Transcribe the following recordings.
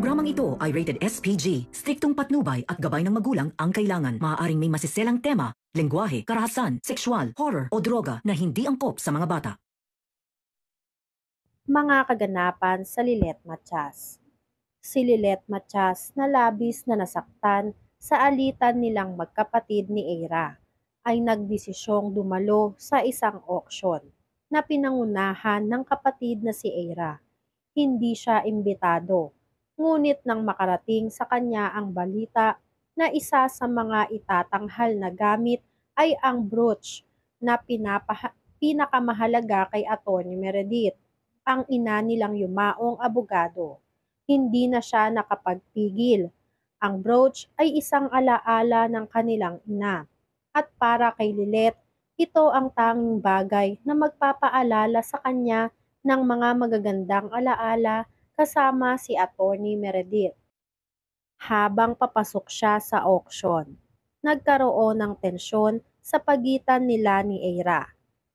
programang ito ay rated SPG. Striktong patnubay at gabay ng magulang ang kailangan. Maaaring may masiselang tema, lengguwahe, karahasan, sexual, horror o droga na hindi angkop sa mga bata. Mga kaganapan sa Lilet Matias. Si Lilet Matias na labis na nasaktan sa alitan nilang magkapatid ni Eira ay nagdesisyong dumalo sa isang auction na pinangunahan ng kapatid na si Eira. Hindi siya imbitado, ngunit nang makarating sa kanya ang balita na isa sa mga itatanghal na gamit ay ang brooch na pinakamahalaga kay Atty. Meredith, ang ina nilang yumaong abogado. Hindi na siya nakapagpigil. Ang brooch ay isang alaala ng kanilang ina. At para kay Lilet, ito ang tanging bagay na magpapaalala sa kanya ng mga magagandang alaala kasama si Atty. Meredith. Habang papasok siya sa auction, nagkaroon ng tensyon sa pagitan nila ni Eira.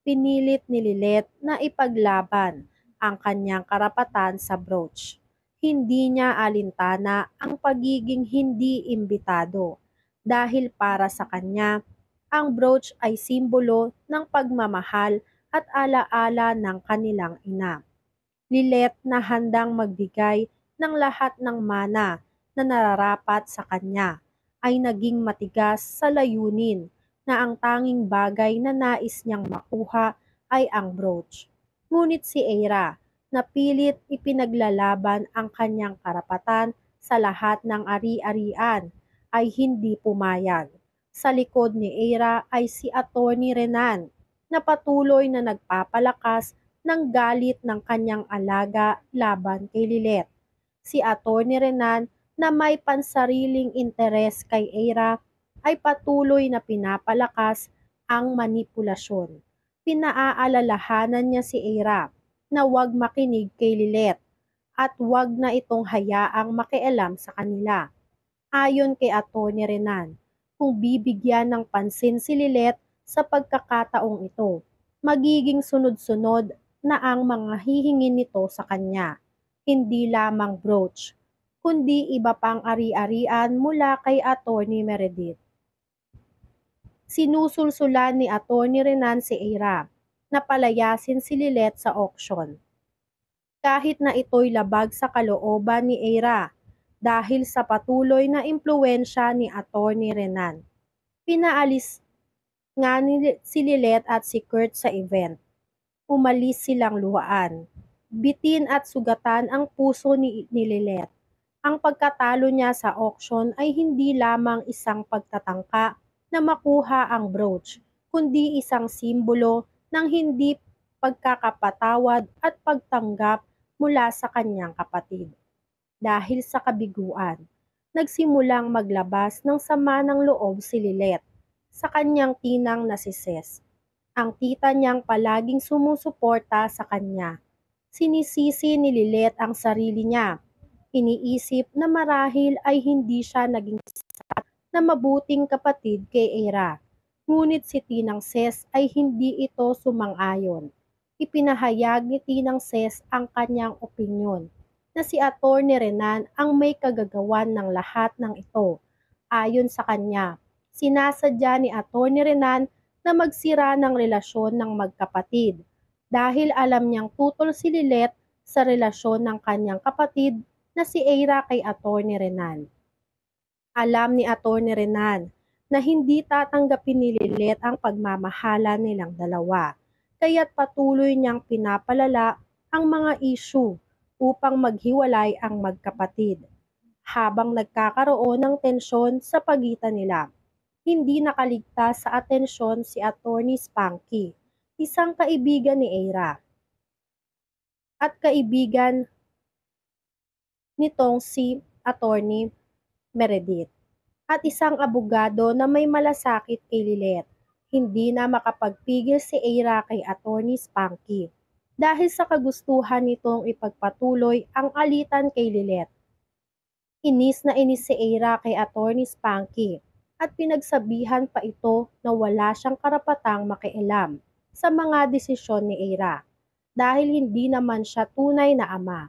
Pinilit ni Lilet na ipaglaban ang kanyang karapatan sa brooch. Hindi niya alintana ang pagiging hindi imbitado dahil para sa kanya, ang brooch ay simbolo ng pagmamahal at alaala ng kanilang ina. Lilet na handang magbigay ng lahat ng mana na nararapat sa kanya ay naging matigas sa layunin na ang tanging bagay na nais niyang makuha ay ang brooch. Ngunit si Eira, na pilit ipinaglalaban ang kanyang karapatan sa lahat ng ari-arian, ay hindi pumayag. Sa likod ni Eira ay si Atty. Renan, na patuloy na nagpapalakas ng galit ng kanyang alaga laban kay Lilet. Si Atty. Renan na may pansariling interes kay Eira ay patuloy na pinapalakas ang manipulasyon. Pinaaalalahanan niya si Eira na huwag makinig kay Lilet at huwag na itong hayaang makialam sa kanila. Ayon kay Atty. Renan, kung bibigyan ng pansin si Lilet sa pagkakataong ito, magiging sunod-sunod na ang mga hihingin nito sa kanya, hindi lamang brooch, kundi iba pang ari-arian mula kay Atty. Meredith. Sinusulsulan ni Atty. Renan si Eira na palayasin si Lilet sa auction. Kahit na ito'y labag sa kalooban ni Eira dahil sa patuloy na impluwensya ni Atty. Renan. Pinaalis nga si Lilet at si Kurt sa event. Umalis silang luhaan. Bitin at sugatan ang puso ni Lilet. Ang pagkatalo niya sa auction ay hindi lamang isang pagtatangka na makuha ang brooch, kundi isang simbolo ng hindi pagkakapatawad at pagtanggap mula sa kanyang kapatid. Dahil sa kabiguan, nagsimulang maglabas ng sama ng loob si Lilet sa kanyang tinang na si Ces, ang tita niyang palaging sumusuporta sa kanya. Sinisisi ni Lilet ang sarili niya. Iniisip na marahil ay hindi siya naging sapat na mabuting kapatid kay Eira. Ngunit si Tinang Ces ay hindi ito sumang-ayon. Ipinahayag ni Tinang Ces ang kanyang opinyon na si Atty. Renan ang may kagagawan ng lahat ng ito. Ayon sa kanya, sinasadya ni Atty. Renan na magsira ng relasyon ng magkapatid dahil alam niyang tutol si Lilet sa relasyon ng kanyang kapatid na si Eira kay Atty. Renan. Alam ni Atty. Renan na hindi tatanggapin ni Lilet ang pagmamahala nilang dalawa, kaya't patuloy niyang pinapalala ang mga issue upang maghiwalay ang magkapatid. Habang nagkakaroon ng tensyon sa pagitan nila, hindi nakaligtas sa atensyon si Atty. Spanky, isang kaibigan ni Eira, at kaibigan nitong si Atty. Meredith, at isang abogado na may malasakit kay Lilet. Hindi na makapagpigil si Eira kay Atty. Spanky dahil sa kagustuhan nitong ipagpatuloy ang alitan kay Lilet. Inis na inis si Eira kay Atty. Spanky at pinagsabihan pa ito na wala siyang karapatang makialam sa mga desisyon ni Eira dahil hindi naman siya tunay na ama.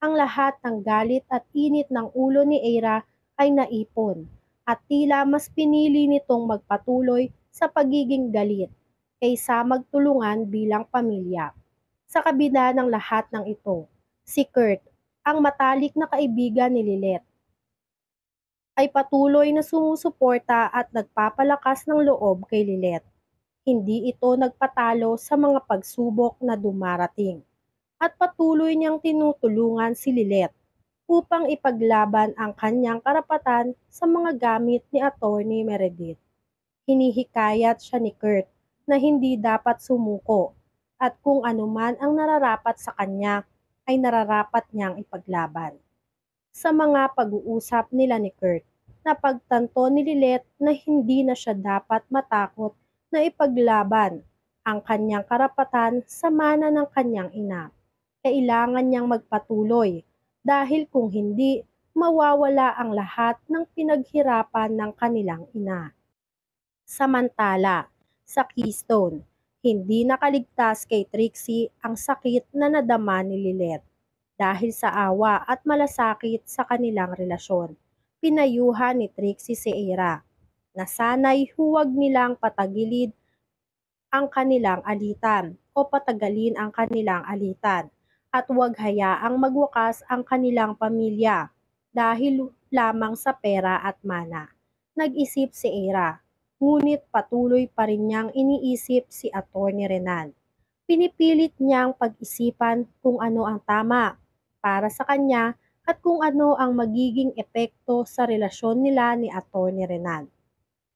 Ang lahat ng galit at init ng ulo ni Eira ay naipon at tila mas pinili nitong magpatuloy sa pagiging galit kaysa magtulungan bilang pamilya. Sa kabila ng lahat ng ito, si Kurt, ang matalik na kaibigan ni Lilith, ay patuloy na sumusuporta at nagpapalakas ng loob kay Lilith. Hindi ito nagpatalo sa mga pagsubok na dumarating at patuloy niyang tinutulungan si Lilith upang ipaglaban ang kanyang karapatan sa mga gamit ni Attorney Meredith. Hinihikayat siya ni Kurt na hindi dapat sumuko at kung anuman ang nararapat sa kanya ay nararapat niyang ipaglaban. Sa mga pag-uusap nila ni Kurt, napagtanto ni Lilith na hindi na siya dapat matakot na ipaglaban ang kanyang karapatan sa mana ng kanyang ina. Kailangan niyang magpatuloy dahil kung hindi, mawawala ang lahat ng pinaghirapan ng kanilang ina. Samantala, sa Keystone, hindi nakaligtas kay Trixie ang sakit na nadama ni Lilith. Dahil sa awa at malasakit sa kanilang relasyon, pinayuhan ni Trixie si Eira na sana'y huwag nilang patagilid ang kanilang alitan o patagalin ang kanilang alitan at huwag hayaang magwakas ang kanilang pamilya dahil lamang sa pera at mana. Nag-isip si Eira, ngunit patuloy pa rin niyang iniisip si Attorney Renan. Pinipilit niyang pag-isipan kung ano ang tama para sa kanya at kung ano ang magiging epekto sa relasyon nila ni Attorney Renan.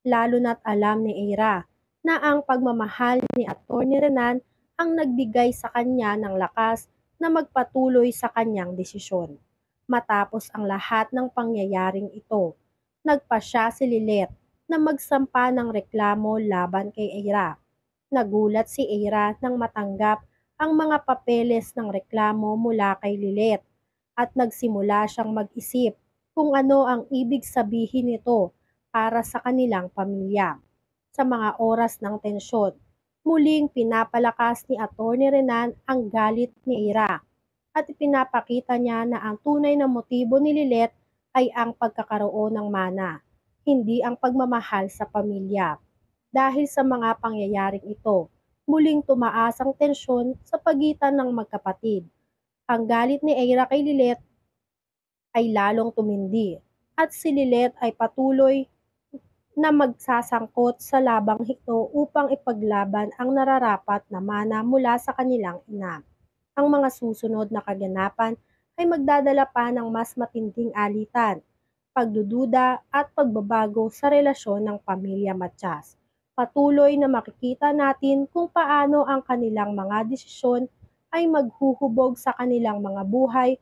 Lalo na't alam ni Eira na ang pagmamahal ni Attorney Renan ang nagbigay sa kanya ng lakas na magpatuloy sa kanyang desisyon. Matapos ang lahat ng pangyayaring ito, nagpasya si Lilith na magsampa ng reklamo laban kay Eira. Nagulat si Eira nang matanggap ang mga papeles ng reklamo mula kay Lilith at nagsimula siyang mag-isip kung ano ang ibig sabihin nito para sa kanilang pamilya. Sa mga oras ng tensyon, muling pinapalakas ni Attorney Renan ang galit ni Eira at ipinapakita niya na ang tunay na motibo ni Lilith ay ang pagkakaroon ng mana, hindi ang pagmamahal sa pamilya. Dahil sa mga pangyayaring ito, muling tumaas ang tensyon sa pagitan ng magkapatid. Ang galit ni Eira kay Lilith ay lalong tumindi at si Lilith ay patuloy na magsasangkot sa labang ito upang ipaglaban ang nararapat na mana mula sa kanilang ina. Ang mga susunod na kaganapan ay magdadala pa ng mas matinding alitan, pagdududa at pagbabago sa relasyon ng pamilya Matias. Patuloy na makikita natin kung paano ang kanilang mga desisyon ay maghuhubog sa kanilang mga buhay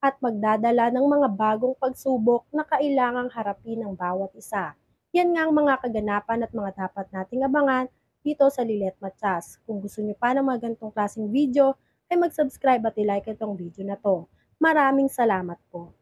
at magdadala ng mga bagong pagsubok na kailangang harapin ng bawat isa. Yan nga ang mga kaganapan at mga dapat nating abangan dito sa Lilith Matias. Kung gusto nyo pa ng mga ganitong klaseng video, ay mag-subscribe at i-like itong video na to. Maraming salamat po.